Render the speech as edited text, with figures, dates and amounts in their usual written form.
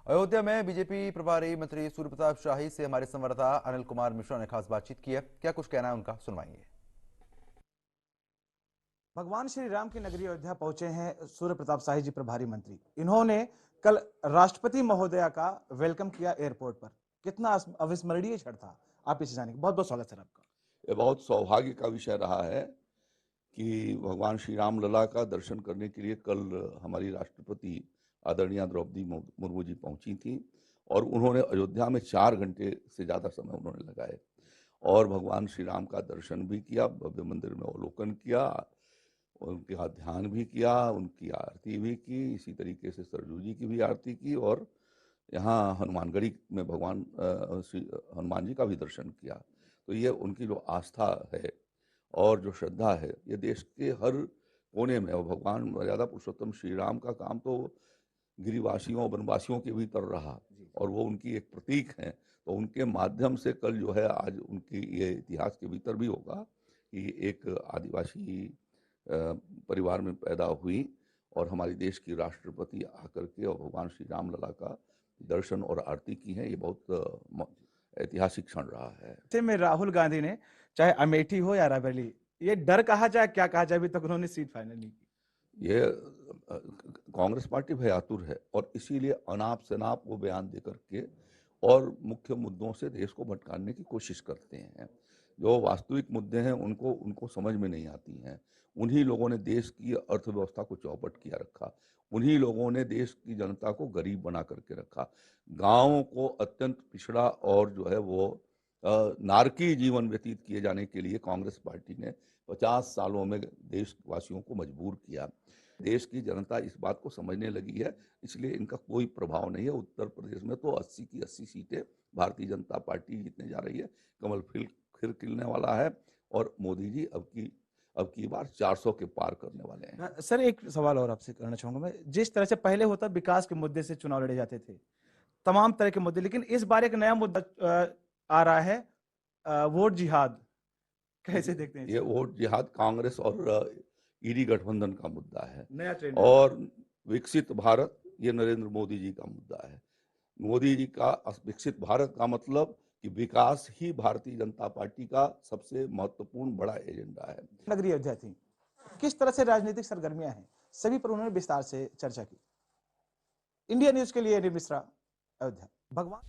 अयोध्या में बीजेपी प्रभारी मंत्री सूर्य प्रताप शाही से हमारे संवाददाता अनिल कुमार मिश्रा ने खास बातचीत की है। क्या कुछ कहना है उनका, सुनवाएंगे। भगवान श्री राम की नगरी अयोध्या पहुंचे हैं सूर्य प्रताप शाही जी, प्रभारी मंत्री। इन्होंने कल राष्ट्रपति महोदया का वेलकम किया एयरपोर्ट पर। कितना अविस्मरणीय क्षण था, आप इसे जानेंगे। बहुत बहुत स्वागत सर आपका। ये बहुत सौभाग्य का विषय रहा है कि भगवान श्री राम लला का दर्शन करने के लिए कल हमारी राष्ट्रपति आदरणीय द्रौपदी मुर्मू जी पहुंची थी और उन्होंने अयोध्या में 4 घंटे से ज़्यादा समय उन्होंने लगाए और भगवान श्री राम का दर्शन भी किया, भव्य मंदिर में अवलोकन किया, उनके यहाँ ध्यान भी किया, उनकी आरती भी की, इसी तरीके से सरजू जी की भी आरती की और यहाँ हनुमानगढ़ी में भगवान श्री हनुमान जी का भी दर्शन किया। तो ये उनकी जो आस्था है और जो श्रद्धा है, ये देश के हर कोने में, और भगवान मर्यादा पुरुषोत्तम श्री राम का काम तो गिरिवासियों वनवासियों के भीतर रहा और वो उनकी एक प्रतीक हैं। तो उनके माध्यम से कल जो है आज उनकी ये इतिहास के भीतर भी होगा कि एक आदिवासी परिवार में पैदा हुई और हमारे देश की राष्ट्रपति आकर के और भगवान श्री राम लला का दर्शन और आरती की है। ये बहुत ऐतिहासिक क्षण रहा है। में राहुल गांधी ने, चाहे अमेठी हो या रायबरेली, ये डर कहा जाए क्या कहा जाए, अभी तक उन्होंने सीट फाइनल नहीं की। ये कांग्रेस पार्टी भयातुर है और इसीलिए अनाप शनाप वो बयान दे करके और मुख्य मुद्दों से देश को भटकाने की कोशिश करते हैं। जो वास्तविक मुद्दे हैं उनको समझ में नहीं आती हैं। उन्हीं लोगों ने देश की अर्थव्यवस्था को चौपट किया रखा, उन्हीं लोगों ने देश की जनता को गरीब बना करके रखा, गाँवों को अत्यंत पिछड़ा और जो है वो नारकीय जीवन व्यतीत किए जाने के लिए कांग्रेस पार्टी ने 50 सालों में देशवासियों को मजबूर किया। देश की जनता इस बात को समझने लगी है, इसलिए इनका कोई प्रभाव नहीं है। उत्तर प्रदेश में तो 80 की 80 सीटें भारतीय जनता पार्टी जीतने जा रही है। कमल फिर खिलने वाला है और मोदी जी अब की बार 400 के पार करने वाले हैं। सर, एक सवाल और आपसे करना चाहूंगा मैं। जिस तरह से पहले होता विकास के मुद्दे से चुनाव लड़े जाते थे, तमाम तरह के मुद्दे, लेकिन इस बार एक नया मुद्दा आ रहा है, वोट जिहाद। कैसे देखते हैं ये वोट जिहाद कांग्रेस और ईडी गठबंधन का मुद्दा है। नया ट्रेंड और विकसित भारत, ये नरेंद्र मोदी जी का मुद्दा है। मोदी जी का विकसित भारत का मतलब कि विकास ही भारतीय जनता पार्टी का सबसे महत्वपूर्ण बड़ा एजेंडा है। नगरी अयोध्या थी, किस तरह से राजनीतिक सरगर्मियां हैं, सभी पर उन्होंने विस्तार से चर्चा की। इंडिया न्यूज के लिए अनिल मिश्रा, अयोध्या। भगवान